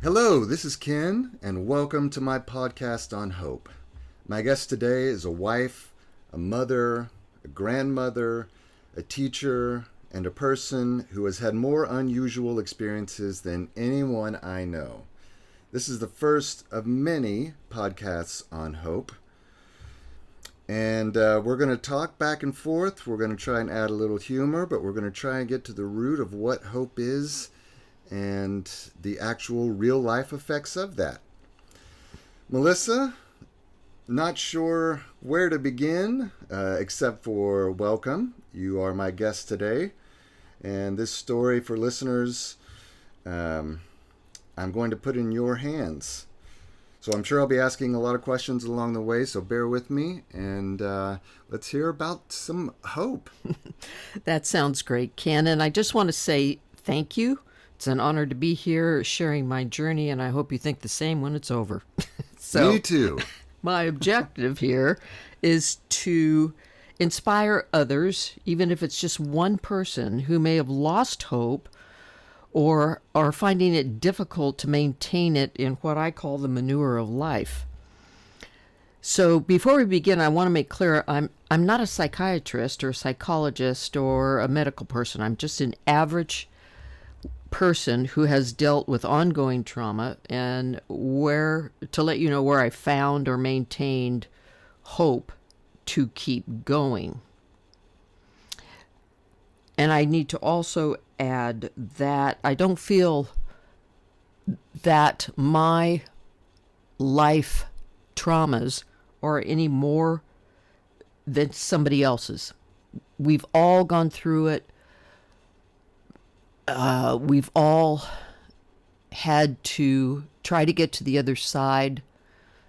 Hello, this is Ken, and welcome to my podcast on hope. My guest today is a wife, a mother, a grandmother, a teacher, and a person who has had more unusual experiences than anyone I know. This is the first of many podcasts on hope. And we're going to talk back and forth. We're going to try and add a little humor, but we're going to try and get to the root of what hope is and the actual real life effects of that. Melissa, not sure where to begin, except for welcome. You are my guest today. And this story for listeners, I'm going to put in your hands. So I'm sure I'll be asking a lot of questions along the way, so bear with me, and let's hear about some hope. That sounds great, Ken. And I just want to say thank you. It's an honor to be here sharing my journey, and I hope you think the same when it's over. Me So, too. my objective here is to inspire others, even if it's just one person who may have lost hope or are finding it difficult to maintain it in what I call the manure of life. So before we begin, I want to make clear I'm not a psychiatrist or a psychologist or a medical person. I'm just an average person who has dealt with ongoing trauma, and where to let you know where I found or maintained hope to keep going. And I need to also add that I don't feel that my life traumas are any more than somebody else's. We've all gone through it. We've all had to try to get to the other side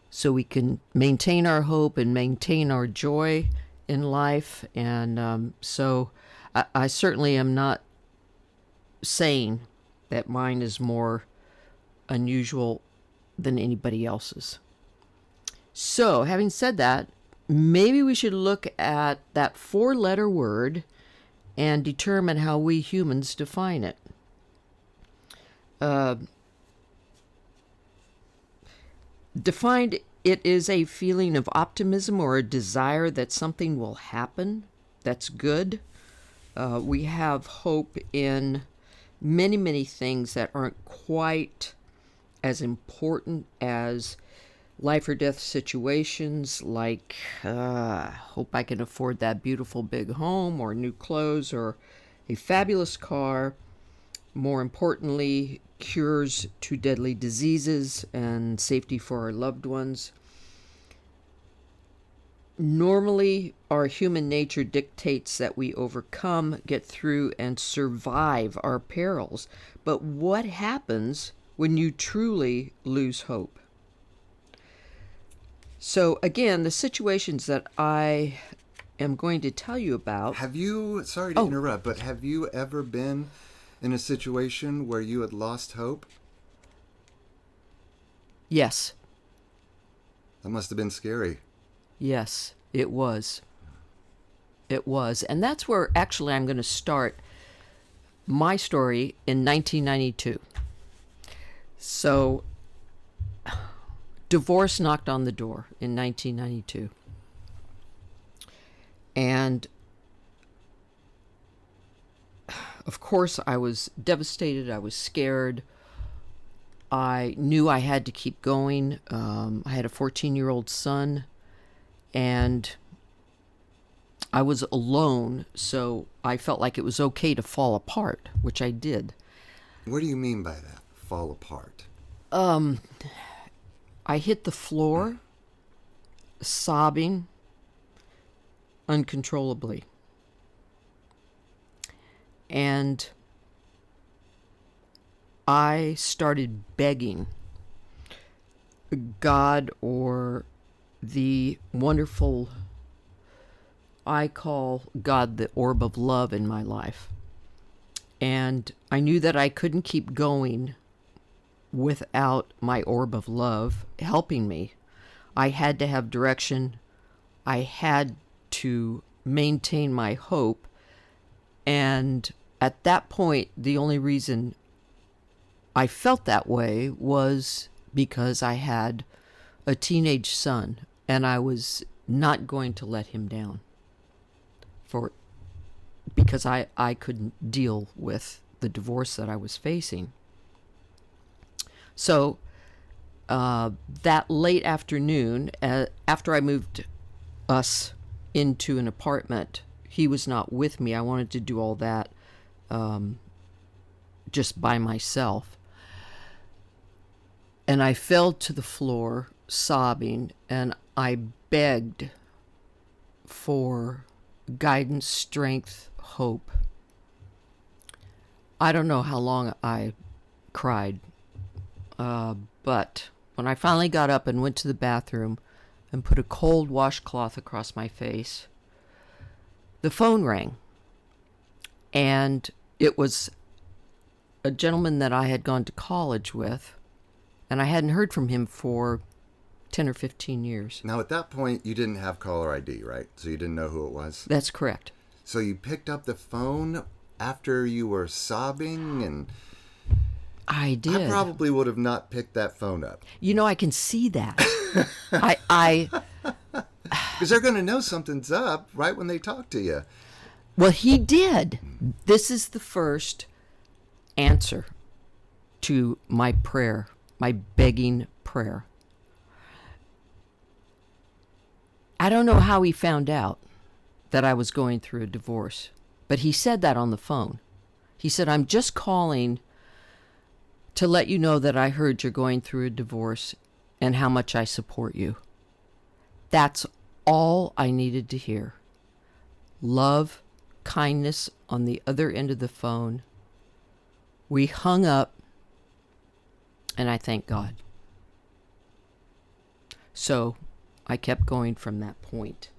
so we can maintain our hope and maintain our joy in life. And so I certainly am not saying that mine is more unusual than anybody else's. So, having said that, maybe we should look at that four-letter word and determine how we humans define it. Defined, it is a feeling of optimism or a desire that something will happen that's good. We have hope in many, many things that aren't quite as important as life or death situations, like hope I can afford that beautiful big home or new clothes or a fabulous car. More importantly, cures to deadly diseases and safety for our loved ones. Normally, our human nature dictates that we overcome, get through, and survive our perils. But what happens when you truly lose hope? So, again, the situations that I am going to tell you about. Have you, sorry to interrupt, but have you ever been in a situation where you had lost hope? Yes. That must have been scary. Yes, it was. It was. And that's where actually I'm going to start my story in 1992. So, divorce knocked on the door in 1992. And of course, I was devastated. I was scared. I knew I had to keep going. I had a 14-year-old son, and I was alone, so I felt like it was okay to fall apart, which I did. What do you mean by that? Fall apart? I hit the floor, sobbing uncontrollably. And I started begging God or the wonderful, I call God the orb of love in my life. And I knew that I couldn't keep going without my orb of love helping me. I had to have direction. I had to maintain my hope. And at that point, the only reason I felt that way was because I had a teenage son, and I was not going to let him down because I couldn't deal with the divorce that I was facing. So that late afternoon, after I moved us into an apartment, he was not with me. I wanted to do all that just by myself. And I fell to the floor sobbing, and I begged for guidance, strength, hope. I don't know how long I cried, but when I finally got up and went to the bathroom and put a cold washcloth across my face, the phone rang. And it was a gentleman that I had gone to college with, and I hadn't heard from him for 10 or 15 years. Now, at that point, you didn't have caller ID, right? So you didn't know who it was? That's correct. So you picked up the phone after you were sobbing, and I did. I probably would have not picked that phone up. You know, I can see that. I Because they're going to know something's up right when they talk to you. Well, he did. This is the first answer to my prayer, my begging prayer. I don't know how he found out that I was going through a divorce, but he said that on the phone. He said, "I'm just calling to let you know that I heard you're going through a divorce and how much I support you." That's all I needed to hear. Love, kindness on the other end of the phone. We hung up, and I thank God. So I kept going from that point.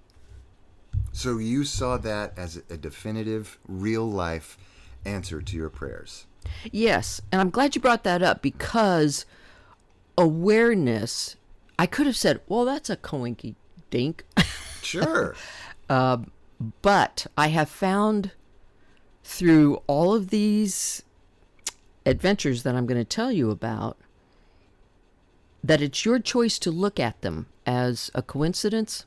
So you saw that as a definitive, real-life answer to your prayers. Yes, and I'm glad you brought that up, because awareness, I could have said, well, that's a coinky dink. Sure. But I have found through all of these adventures that I'm going to tell you about that it's your choice to look at them as a coincidence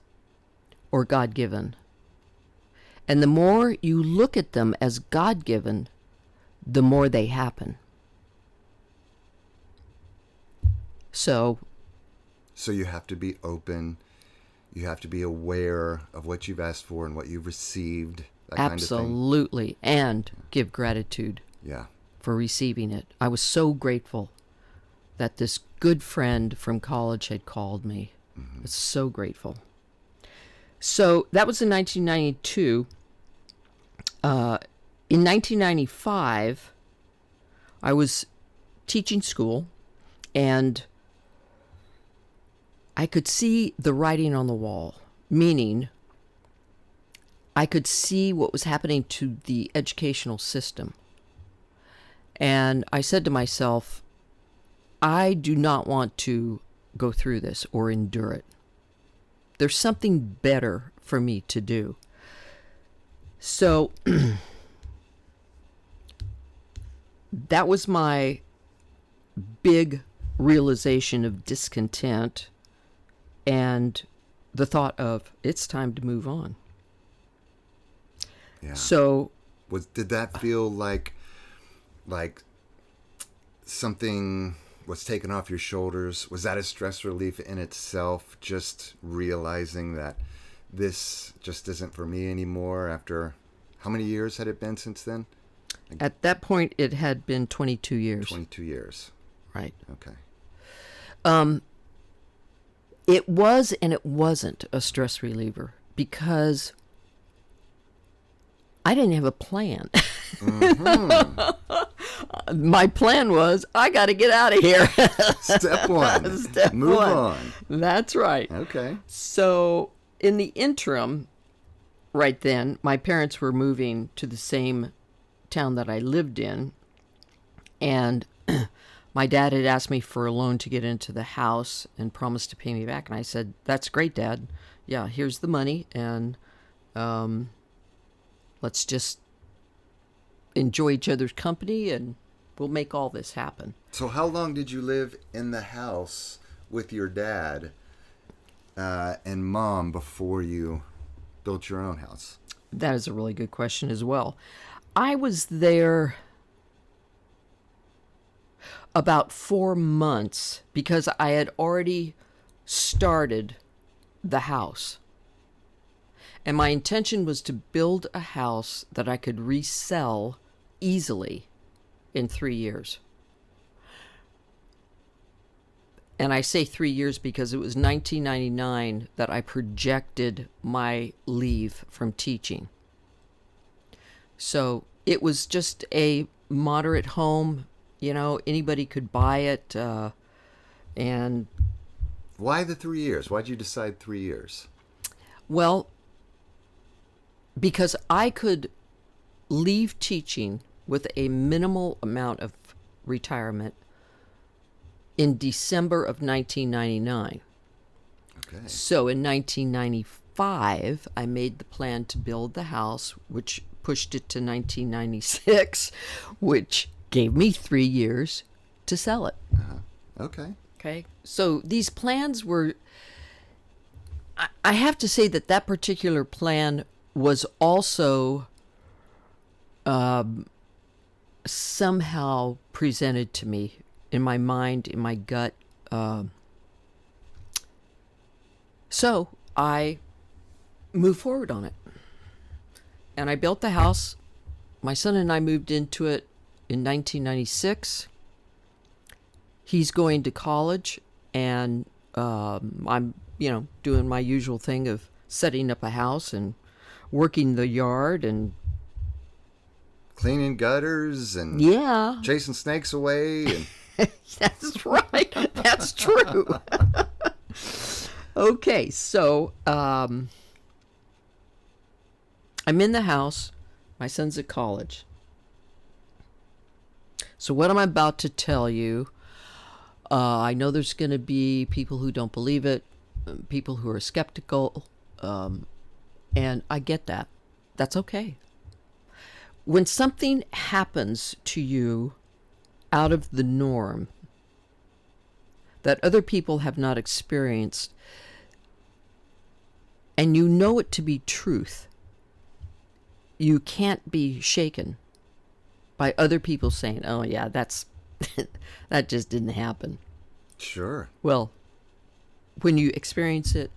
or God-given. And the more you look at them as God-given, the more they happen. So you have to be open. You have to be aware of what you've asked for and what you've received. That absolutely. Kind of thing. And give gratitude Yeah. for receiving it. I was so grateful that this good friend from college had called me. I was so grateful. So that was in 1992. In 1995, I was teaching school, and I could see the writing on the wall, meaning I could see what was happening to the educational system. And I said to myself, I do not want to go through this or endure it. There's something better for me to do. So that was my big realization of discontent and the thought of, it's time to move on. Yeah. So did that feel like something was taken off your shoulders? Was that a stress relief in itself, just realizing that this just isn't for me anymore? After how many years had it been since then? At that point, it had been 22 years. 22 years. Right. Okay. It was and it wasn't a stress reliever, because I didn't have a plan. Mm-hmm. My plan was, I got to get out of here. Step one. Step Move one. on. That's right. Okay. So in the interim, right then, my parents were moving to the same town that I lived in, and my dad had asked me for a loan to get into the house and promised to pay me back. And I said, that's great, Dad. Yeah, here's the money, and let's just enjoy each other's company and We'll make all this happen. So how long did you live in the house with your dad and mom before you built your own house? That is a really good question as well. I was there about 4 months because I had already started the house. And my intention was to build a house that I could resell easily in 3 years. And I say 3 years because it was 1999 that I projected my leave from teaching. So it was just a moderate home. You know, anybody could buy it. And Why the 3 years? Why'd you decide 3 years? well, because I could leave teaching with a minimal amount of retirement in December of 1999. Okay. So in 1995, I made the plan to build the house, which pushed it to 1996, which gave me 3 years to sell it. Okay. Okay. So these plans were, I have to say that that particular plan was also somehow presented to me in my mind, in my gut. So I moved forward on it. And I built the house. My son and I moved into it in 1996. He's going to college, and I'm, doing my usual thing of setting up a house and working the yard and Cleaning gutters and yeah. chasing snakes away and That's right. That's true. Okay, so I'm in the house. My son's at college. So what I'm about to tell you, I know there's going to be people who don't believe it, people who are skeptical, and I get that. That's okay. When something happens to you out of the norm that other people have not experienced, and you know it to be truth, you can't be shaken by other people saying, oh yeah, that's that just didn't happen. sure. Well, when you experience it,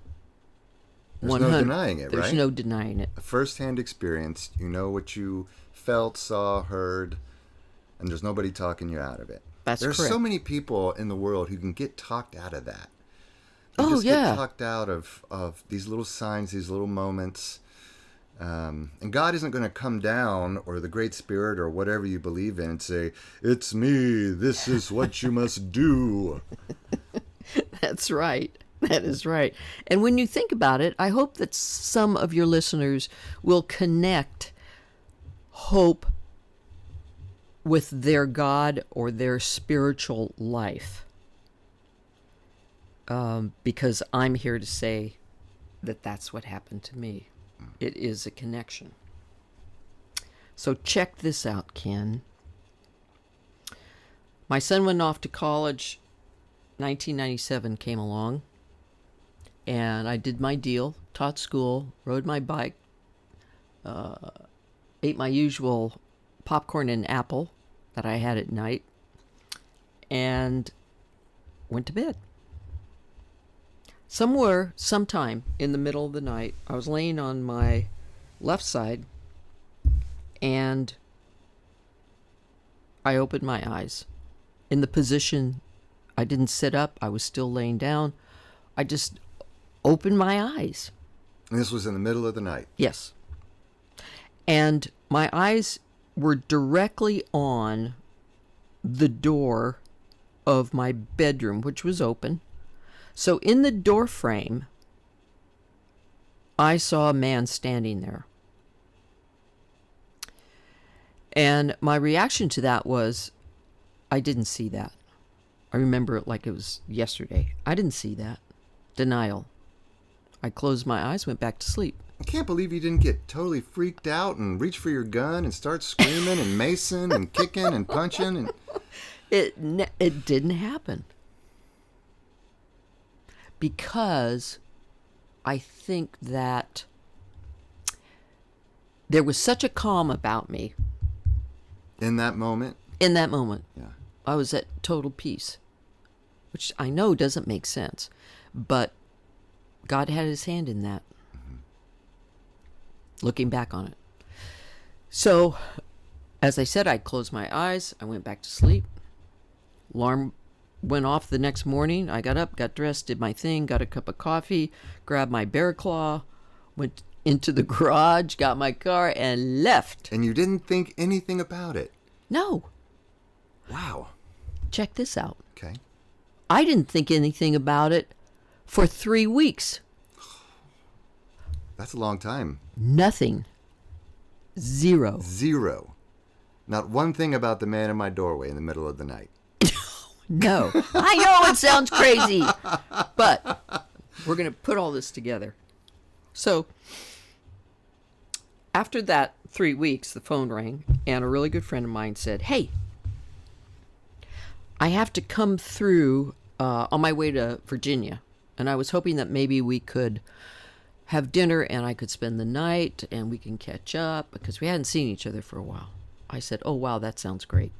There's no denying it, there's right? no denying it. A first-hand experience. You know what you felt, saw, heard, and there's nobody talking you out of it. That's There's correct. so many people in the world who can get talked out of that. They Oh, just yeah. get talked out of these little signs, these little moments. And God isn't going to come down, or the Great Spirit, or whatever you believe in, and say, it's me, this is what you must do. That's right. That is right. And when you think about it, I hope that some of your listeners will connect hope with their God or their spiritual life. Because I'm here to say that that's what happened to me. It is a connection. So check this out, Ken. My son went off to college. 1997 came along, and I did my deal, taught school, rode my bike, ate my usual popcorn and apple that I had at night, and went to bed. Sometime in the middle of the night, I was laying on my left side, and I opened my eyes in the position. I didn't sit up. I was still laying down. I just opened my eyes. And this was in the middle of the night. Yes. And my eyes were directly on the door of my bedroom, which was open. So in the door frame, I saw a man standing there. And my reaction to that was, I didn't see that. I remember it like it was yesterday. I didn't see that. Denial. I closed my eyes, went back to sleep. I can't believe you didn't get totally freaked out and reach for your gun and start screaming and macing and kicking and punching. And It didn't happen because I think that there was such a calm about me In that moment? in that moment. Yeah. I was at total peace, which I know doesn't make sense, but God had his hand in that, looking back on it. So, as I said, I closed my eyes. I went back to sleep. Alarm went off the next morning. I got up, got dressed, did my thing, got a cup of coffee, grabbed my bear claw, went into the garage, got my car, and left. And you didn't think anything about it? No. Wow. Check this out. Okay. I didn't think anything about it for 3 weeks. That's a long time. Nothing. Zero. Zero. Not one thing about the man in my doorway in the middle of the night. No. I know it sounds crazy, but we're going to put all this together. So, after that 3 weeks, the phone rang, and a really good friend of mine said, "Hey, I have to come through on my way to Virginia, and I was hoping that maybe we could have dinner and I could spend the night and we can catch up because we hadn't seen each other for a while." I said, "Oh, wow, that sounds great."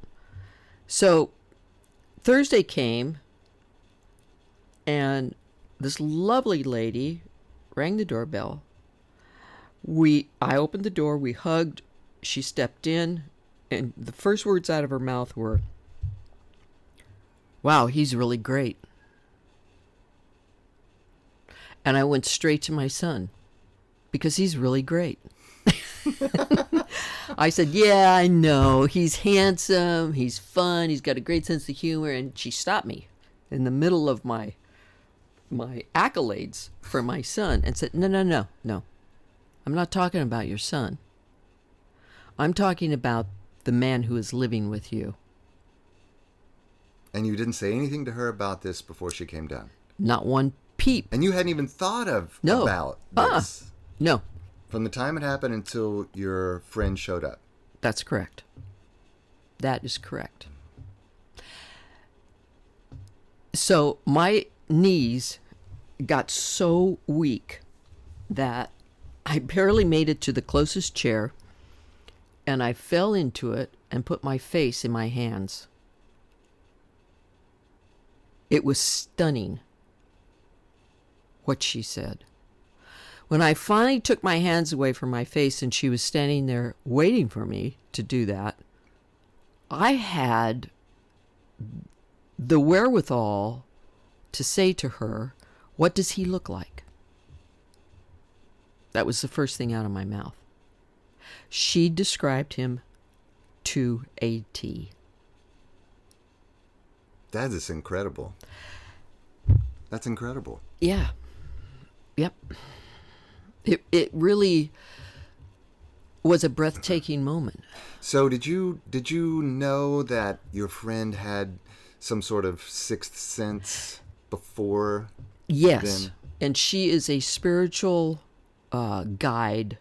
So Thursday came, and this lovely lady rang the doorbell. I opened the door, we hugged, she stepped in, and the first words out of her mouth were, "Wow, he's really great." And I went straight to my son, because he's really great. I said, "Yeah, I know. He's handsome, he's fun, he's got a great sense of humor." And she stopped me in the middle of my accolades for my son and said, No. I'm not talking about your son. I'm talking about the man who is living with you." And you didn't say anything to her about this before she came down? Not one peep. And you hadn't even thought of No. about this? No, From the time it happened until your friend showed up? that's correct. That is correct. So my knees got so weak that I barely made it to the closest chair, and I fell into it and put my face in my hands. It was stunning what she said. When I finally took my hands away from my face and she was standing there waiting for me to do that, I had the wherewithal to say to her, "What does he look like?" That was the first thing out of my mouth. She described him to a T. That is incredible. That's incredible. Yeah. Yep. It really was a breathtaking moment. So did you know that your friend had some sort of sixth sense before? Yes. Then? And she is a spiritual guide.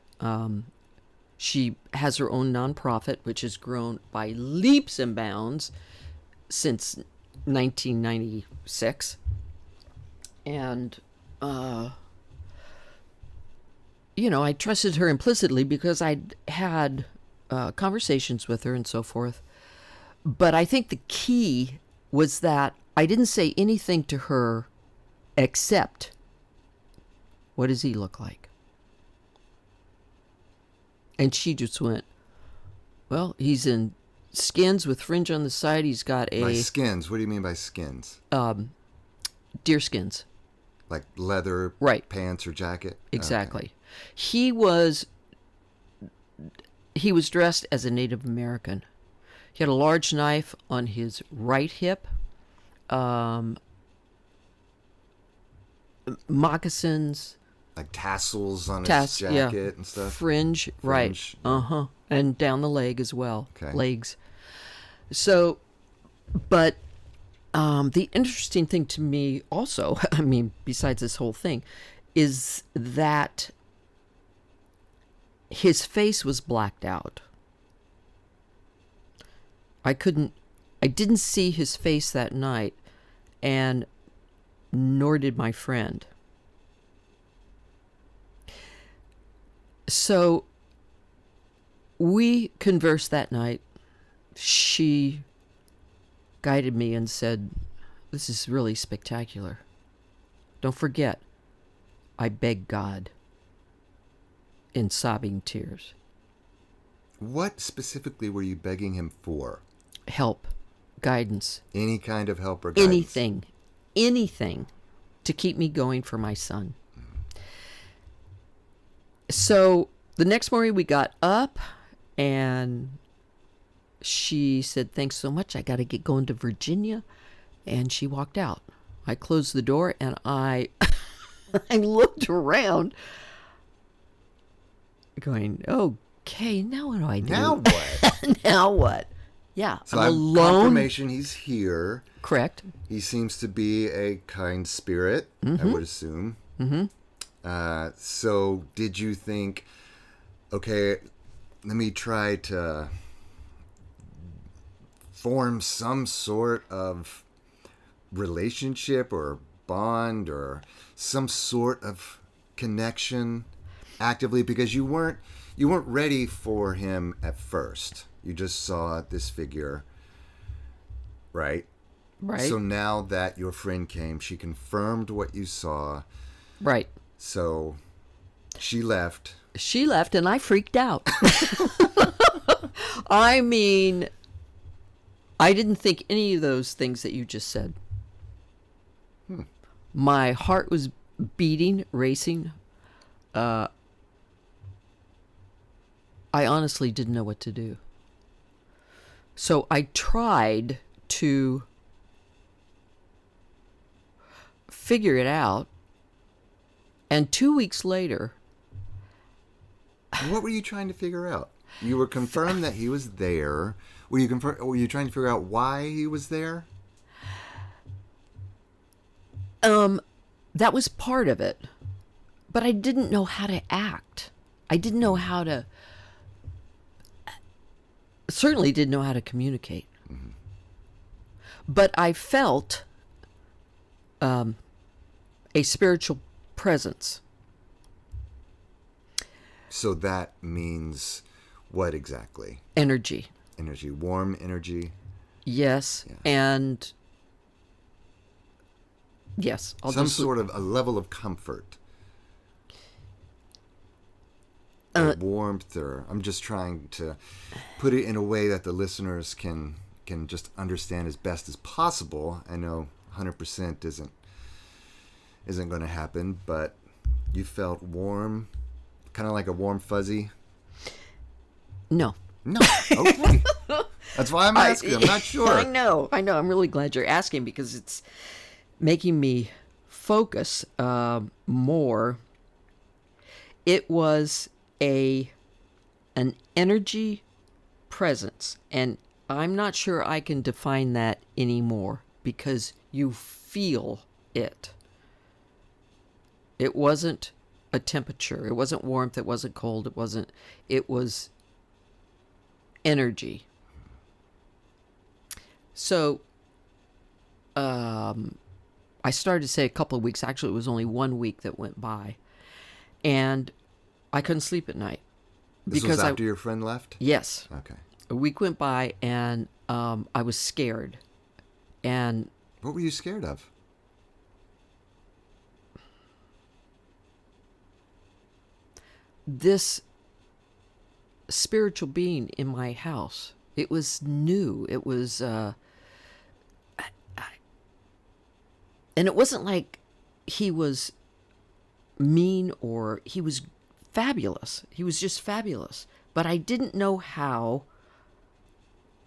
She has her own nonprofit, which has grown by leaps and bounds since 1996. And, I trusted her implicitly because I'd had conversations with her and so forth. But I think the key was that I didn't say anything to her except, "What does he look like?" And she just went, "Well, he's in skins with fringe on the side. He's got By skins, what do you mean by skins? deer skins." Like leather Right. pants or jacket? Exactly. Okay. He was dressed as a Native American. He had a large knife on his right hip, moccasins, Like tassels on his jacket and stuff? fringe, right? yeah. And down the leg as well, Okay. legs. So, but the interesting thing to me also, I mean, besides this whole thing, is that his face was blacked out. I couldn't I didn't see his face that night, and nor did my friend. So we conversed that night. She guided me and said, "This is really spectacular. Don't forget, I beg God," in sobbing tears. What specifically were you begging him for? Help, guidance, Any kind of help or guidance? anything to keep me going for my son. So the next morning we got up and she said, "Thanks so much. I got to get going to Virginia." And she walked out. I closed the door and I I looked around going, "Okay, now what do I do?" Now what? Now what? Yeah, So I'm I'm alone. confirmation he's here. Correct. He seems to be a kind spirit, I would assume. So did you think, okay, let me try to form some sort of relationship or bond or some sort of connection actively, because you weren't ready for him at first. You just saw this figure, right? Right. So now that your friend came, she confirmed what you saw. Right. So she left. She left and I freaked out. I mean, I didn't think any of those things that you just said. My heart was beating, racing. I honestly didn't know what to do. So I tried to figure it out. And 2 weeks later, What were you trying to figure out? You were confirmed that he was there. Were you trying to figure out why he was there? that was part of it. But I didn't know how to act. I didn't know how to, certainly didn't know how to communicate. But I felt a spiritual presence. So that means what exactly? Energy. Energy, warm energy. Yes. Yeah. And yes, Some sort of a level of comfort. Warmth, or I'm just trying to put it in a way that the listeners can just understand as best as possible. I know 100% isn't going to happen, but you felt warm, kind of like a warm fuzzy. No. No. Okay. That's why I'm asking. I'm not sure. I know. I'm really glad you're asking because it's making me focus more. It was an energy presence, and I'm not sure I can define that anymore because you feel it. It wasn't a temperature. It wasn't warmth. It wasn't cold. It was energy. So, I started to say a couple of weeks. Actually, it was only 1 week that went by. And I couldn't sleep at night. This was after your friend left? Yes. Okay. A week went by, and I was scared. And what were you scared of? this spiritual being in my house, it was new. It was, and it wasn't like he was mean or he was fabulous. He was just fabulous. But I didn't know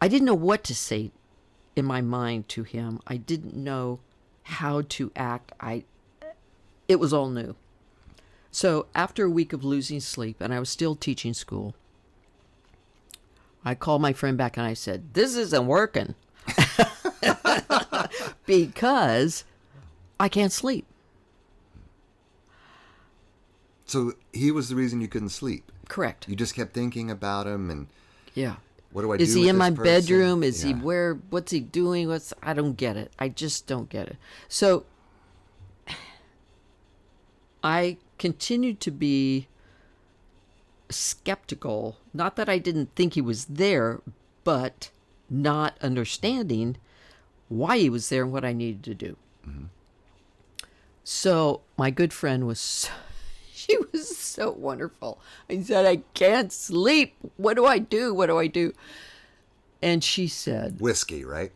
what to say in my mind to him. I didn't know how to act. It was all new. So after a week of losing sleep, and I was still teaching school, I called my friend back and I said, "This isn't working." Because I can't sleep. So he was the reason you couldn't sleep? Correct. You just kept thinking about him, and Yeah. What do I Is do he with in this my person? bedroom? Is he Yeah. where? What's he doing? I don't get it. I just don't get it. So I continued to be skeptical. Not that I didn't think he was there, but not understanding why he was there and what I needed to do. So my good friend she was so wonderful. I said, I can't sleep. What do I do? What do I do? And she said, Whiskey, right?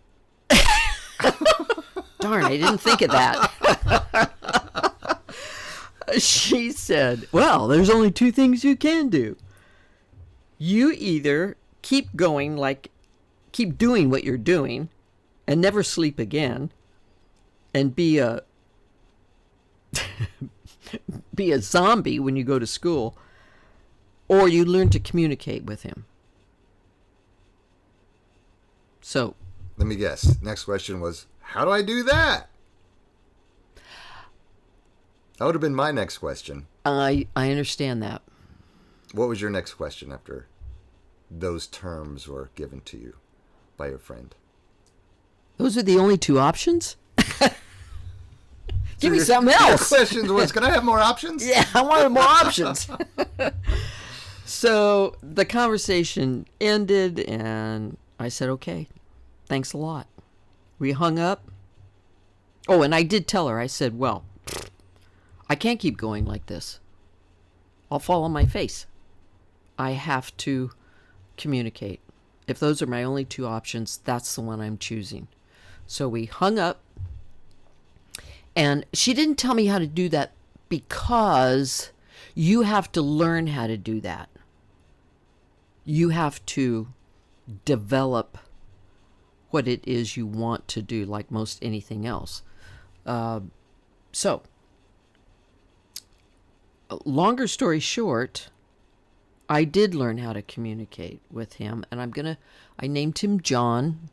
darn, I didn't think of that. She said, well, there's only two things you can do. You either keep going, keep doing what you're doing and never sleep again and be a zombie when you go to school, or you learn to communicate with him. So Let me guess. Next question was, how do I do that? That would have been my next question. I understand that. What was your next question after those terms were given to you by your friend? Those are the only two options? Give me your, something else. Your questions was, can I have more options? Yeah, I wanted more options. So the conversation ended, and I said, okay, thanks a lot. We hung up. Oh, and I did tell her, I said, well, I can't keep going like this. I'll fall on my face. I have to communicate. If those are my only two options, that's the one I'm choosing. So we hung up. And she didn't tell me how to do that because you have to learn how to do that. You have to develop what it is you want to do, like most anything else. So, longer story short, I did learn how to communicate with him, and I named him John,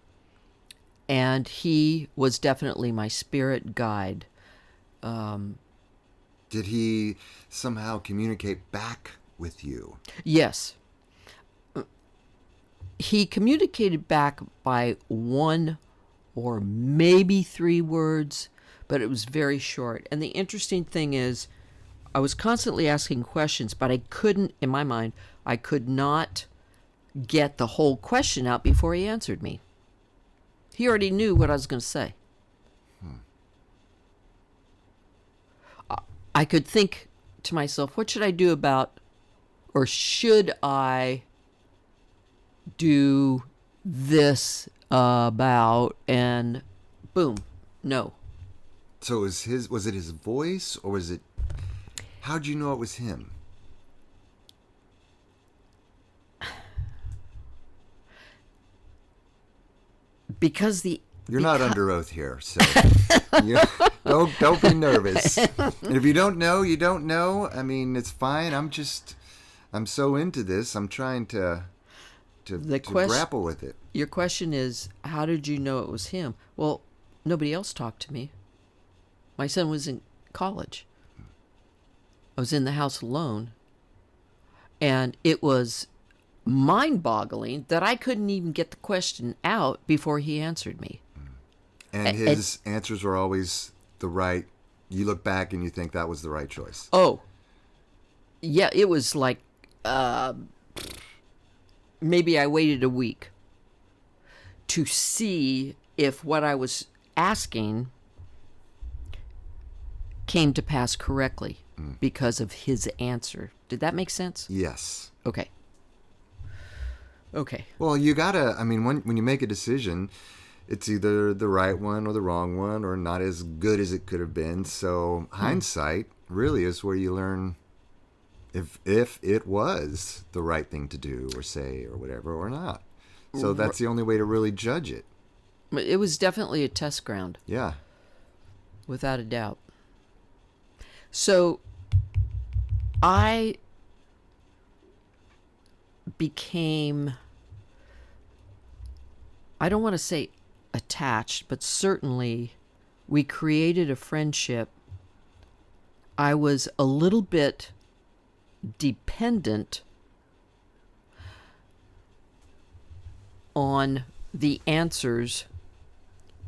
and he was definitely my spirit guide. Did he somehow communicate back with you? Yes. He communicated back by one or maybe three words, but it was very short. And the interesting thing is, I was constantly asking questions, but I couldn't, in my mind, I could not get the whole question out before he answered me. He already knew what I was going to say. I could think to myself, what should I do about, or should I do this about, and boom, no. So was it his voice, or was it, how'd you know it was him? Because You're not under oath here, so don't be nervous. And if you don't know, you don't know. I mean, it's fine. I'm so into this. I'm trying to grapple with it. Your question is, how did you know it was him? Well, nobody else talked to me. My son was in college. I was in the house alone. And it was mind-boggling that I couldn't even get the question out before he answered me. And his answers were always the right. You look back and you think that was the right choice. Oh, yeah, it was like maybe I waited a week to see if what I was asking came to pass correctly because of his answer. Did that make sense? Yes. Okay. Well, you gotta. I mean, when you make a decision, it's either the right one or the wrong one, or not as good as it could have been. So hindsight really is where you learn if it was the right thing to do or say or whatever or not. So that's the only way to really judge it. It was definitely a test ground. Yeah. Without a doubt. So I became, I don't want to say attached, but certainly we created a friendship. I was a little bit dependent on the answers,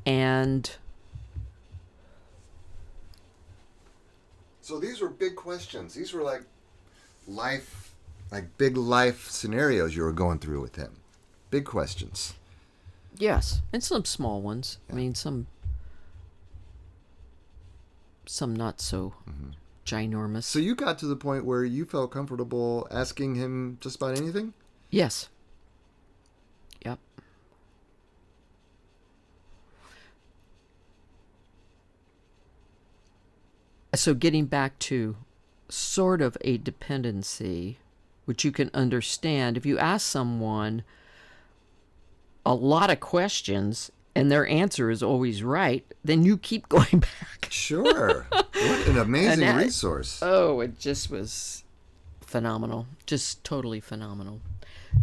and So these were big questions. These were like big life scenarios you were going through with him. Big questions. yes, and some small ones. Yeah. I mean, some not so ginormous. So you got to the point where you felt comfortable asking him just about anything? Yes. Yep. So getting back to sort of a dependency, which you can understand if you ask someone a lot of questions and their answer is always right, then you keep going back. Sure. What an amazing And resource. Oh, it just was phenomenal. Just totally phenomenal.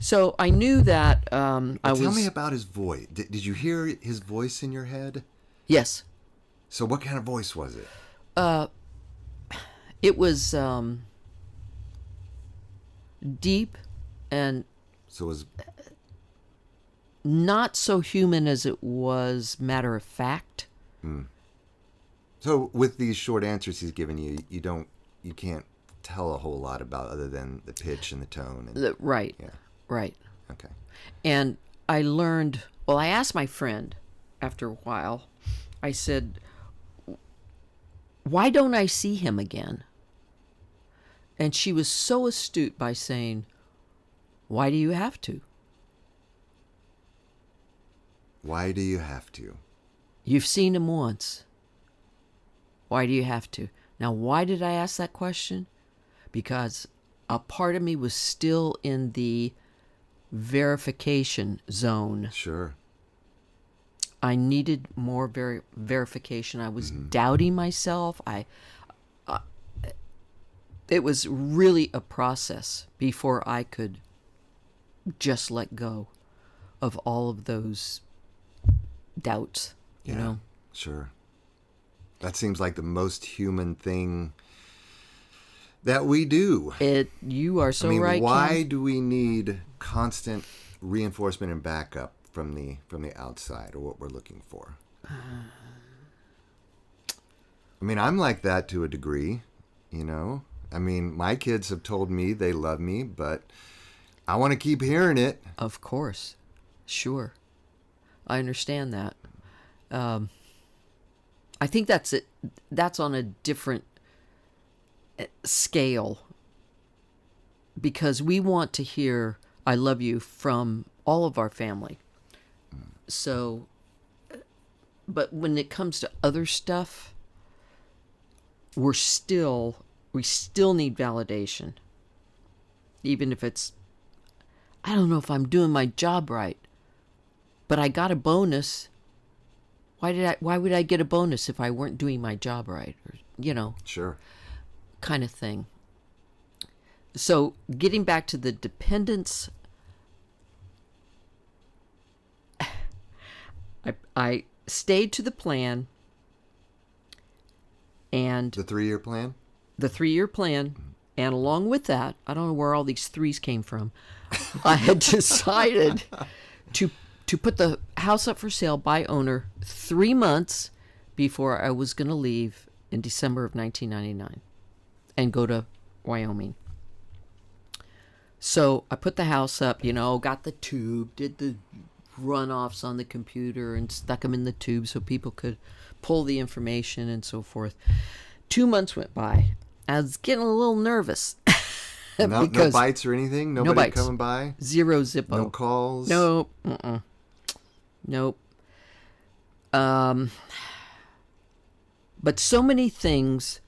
So I knew that Tell me about his voice. Did you hear his voice in your head? Yes. So what kind of voice was it? It was deep and So it was not so human as it was matter of fact. So with these short answers he's given you, you can't tell a whole lot about other than the pitch and the tone. And, Right. yeah. Right. Okay. And I learned, well, I asked my friend after a while, I said, why don't I see him again? And she was so astute by saying, why do you have to? Why do you have to? You've seen him once. Why do you have to? Now, why did I ask that question? Because a part of me was still in the verification zone. Sure. I needed more verification. I was doubting myself. It was really a process before I could just let go of all of those doubts, you know? Sure. That seems like the most human thing that we do. You are so I mean, right. why Ken. do we need constant reinforcement and backup from the outside, or what we're looking for? I mean, I'm like that to a degree, you know? I mean, my kids have told me they love me, but I want to keep hearing it. Of course. Sure. I understand that. I think that's it. That's on a different scale, because we want to hear I love you from all of our family. So, but when it comes to other stuff, we still need validation. Even if it's, I don't know if I'm doing my job right, but I got a bonus. Why would I get a bonus if I weren't doing my job right? Or, you know, Sure. kind of thing. So getting back to the dependence, I stayed to the plan and The 3-year plan? the 3-year plan, and along with that, I don't know where all these threes came from. I had decided to put the house up for sale by owner 3 months before I was going to leave in December of 1999 and go to Wyoming. So I put the house up, you know, got the tube, did the runoffs on the computer and stuck them in the tube so people could pull the information and so forth. 2 months went by. I was getting a little nervous. No bites or anything? Nobody bites. coming by? Zero Zippo. No calls? Nope. Nope. But so many things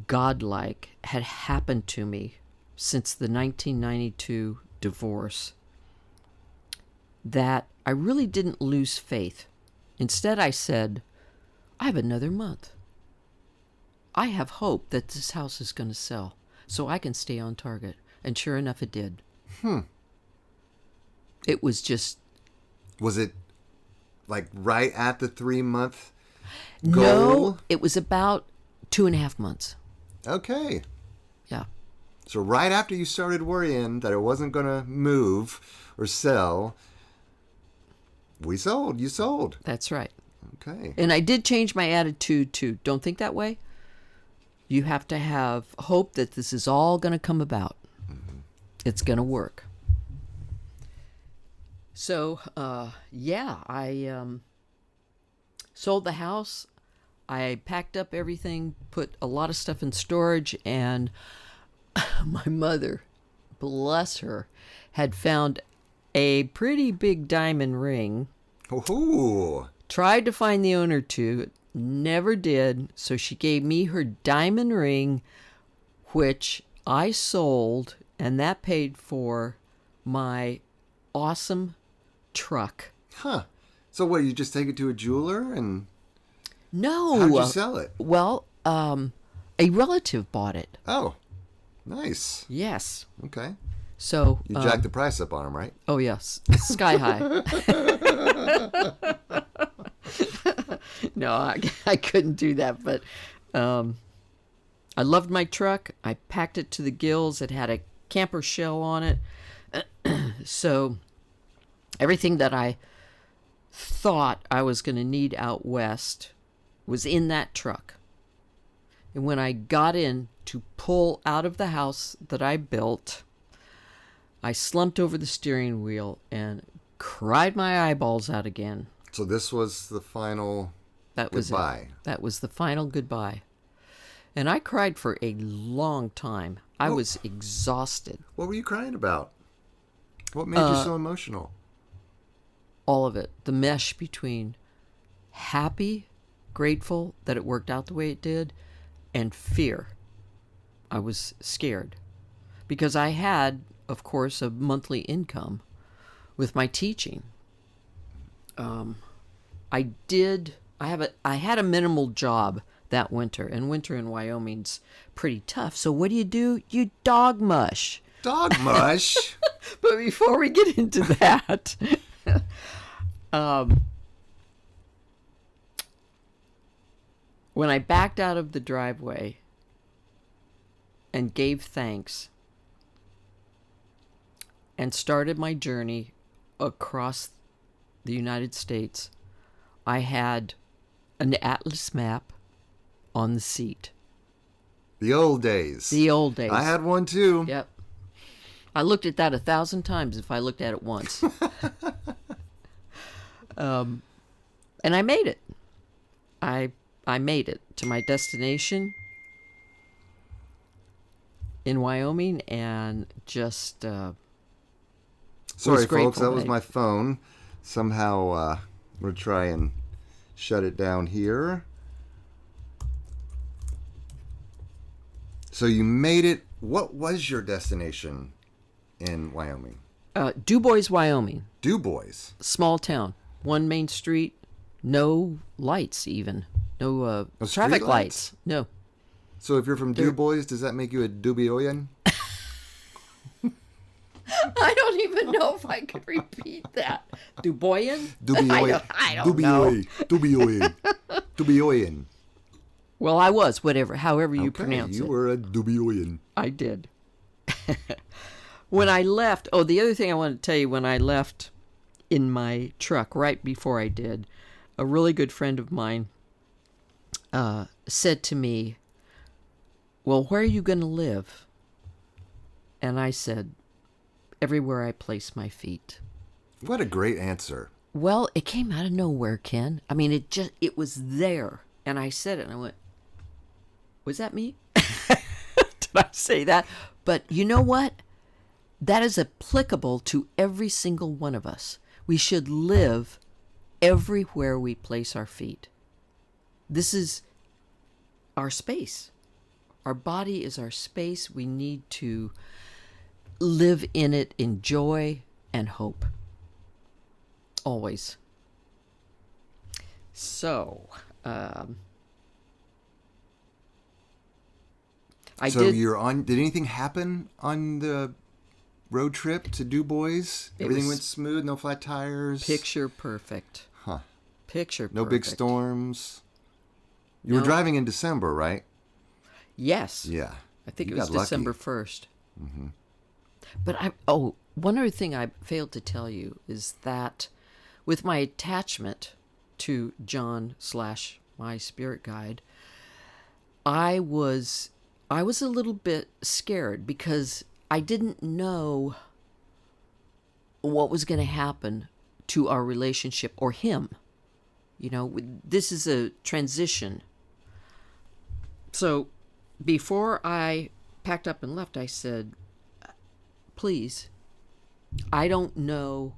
godlike had happened to me since the 1992 divorce that I really didn't lose faith. Instead, I said, I have another month. I have hope that this house is going to sell so I can stay on target. And sure enough, it did. It was just... Was it like right at the 3-month goal? No, it was about 2.5 months. Okay. Yeah. So right after you started worrying that it wasn't going to move or sell, you sold. That's right. Okay. And I did change my attitude too. Don't think that way. You have to have hope that this is all going to come about. It's going to work. So, I sold the house. I packed up everything, put a lot of stuff in storage, and my mother, bless her, had found a pretty big diamond ring. Oh, Tried to find the owner to, never did. So she gave me her diamond ring, which I sold, and that paid for my awesome truck. huh. So what, you just take it to a jeweler and No. how'd you sell it? Well, a relative bought it. Oh, nice. Yes. Okay. So You jacked the price up on him, right? oh yes, sky high. No, I couldn't do that, but I loved my truck. I packed it to the gills. It had a camper shell on it. So everything that I thought I was going to need out west was in that truck. And when I got in to pull out of the house that I built, I slumped over the steering wheel and cried my eyeballs out again. So this was the final goodbye. That was the final goodbye. And I cried for a long time. I was exhausted. What were you crying about? What made you so emotional? All of it. The mesh between happy, grateful that it worked out the way it did, and fear. I was scared. Because I had, of course, a monthly income with my teaching. I had a minimal job that winter, and winter in Wyoming's pretty tough. So what do? You dog mush. Dog mush? But before we get into that, when I backed out of the driveway and gave thanks and started my journey across the United States, I had an atlas map on the seat. The old days. The old days. I had one too. Yep. I looked at that 1,000 times if I looked at it once. And I made it. I made it to my destination in Wyoming, and just Sorry, folks, grateful that was that my phone. Somehow, I'm going to try and shut it down here. So you made it. What was your destination in Wyoming? Du Bois, Wyoming. Du Bois. Small town. One main street. No lights even. No traffic street lights. No. So if you're from Du Bois, does that make you a Dubioyan? I don't even know if I could repeat that. Duboyan? Dubioyan. I don't know. Dubioyan. Dubioyan. Well, I was, however you pronounce you it. were a Dubioyan. I did. When I left, the other thing I wanted to tell you, when I left in my truck, right before I did, a really good friend of mine said to me, well, where are you going to live? And I said, everywhere I place my feet. What a great answer. Well, it came out of nowhere, Ken. I mean, it was there. And I said it, and I went, was that me? Did I say that? But you know what? That is applicable to every single one of us. We should live everywhere we place our feet. This is our space. Our body is our space. We need to live in it in joy and hope. Always. So, Did anything happen on the road trip to Du Bois? Everything went smooth, no flat tires? Picture perfect. Huh. Picture No perfect. big storms? You were driving in December, right? Yes. Yeah. I think You it was got lucky. December 1st. But one other thing I failed to tell you is that with my attachment to John slash my spirit guide, I was a little bit scared because I didn't know what was going to happen to our relationship or him. You know, this is a transition. So before I packed up and left, I said, please, I don't know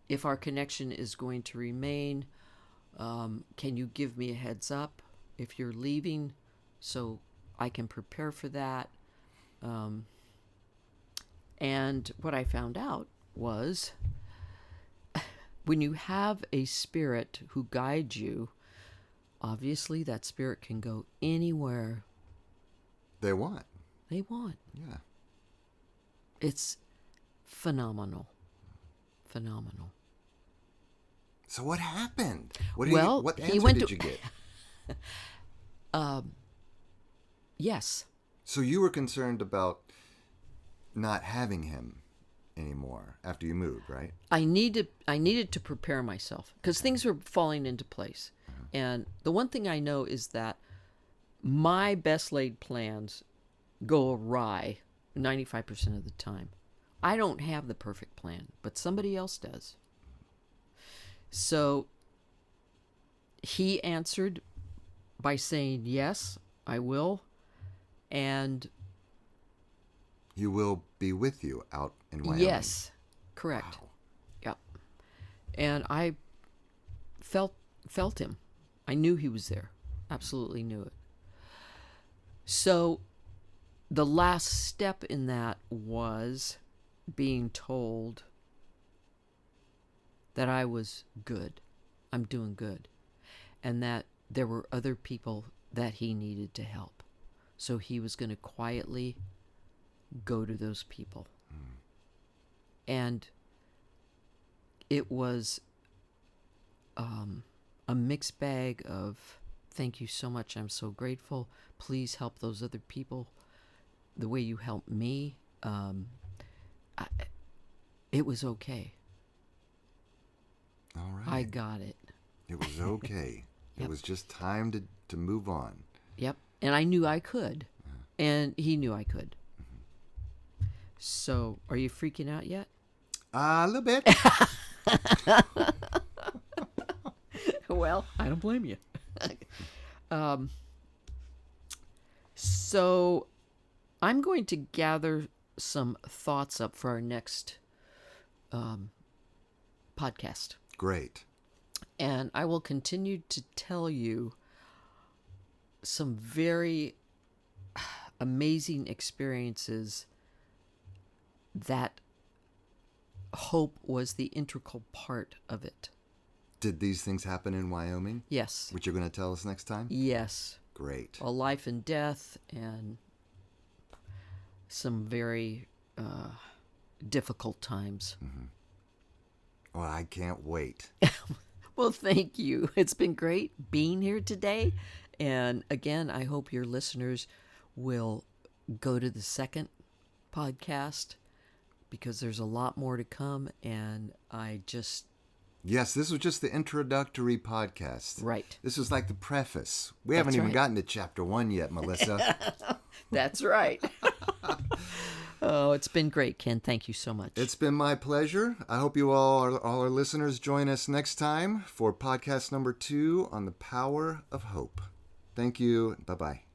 if our connection is going to remain. Can you give me a heads up if you're leaving so I can prepare for that? And what I found out was when you have a spirit who guides you, obviously that spirit can go anywhere They want. they want. Yeah. It's phenomenal. Phenomenal. So what happened? What he answer went did to- you get? Yes. So you were concerned about not having him anymore after you moved, right? I needed to prepare myself because things were falling into place. And the one thing I know is that my best laid plans go awry 95% of the time. I don't have the perfect plan, but somebody else does. So he answered by saying, yes, I will. And He will be with you out in Wyoming. yes, correct. Wow. Yep. And I felt him. I knew he was there. Absolutely knew it. So the last step in that was being told that I was good. I'm doing good. And that there were other people that he needed to help. So he was going to quietly go to those people. And it was a mixed bag of thank you so much, I'm so grateful, please help those other people the way you helped me. It was okay. All right. I got it. It was okay. Yep. It was just time to move on. Yep. And I knew I could. And he knew I could. So, are you freaking out yet? A little bit. Well, I don't blame you. So, I'm going to gather some thoughts up for our next podcast. Great. And I will continue to tell you some very amazing experiences that hope was the integral part of it. Did these things happen in Wyoming? Yes. Which you're going to tell us next time? Yes. Great. A life and death and some very difficult times. Well, I can't wait. Well, thank you. It's been great being here today. And again, I hope your listeners will go to the second podcast because there's a lot more to come. And I just... Yes, this was just the introductory podcast. Right. This was like the preface. We haven't even gotten to chapter 1 yet, Melissa. That's right. Oh, it's been great, Ken. Thank you so much. It's been my pleasure. I hope you all our listeners join us next time for podcast number 2 on the power of hope. Thank you. Bye-bye.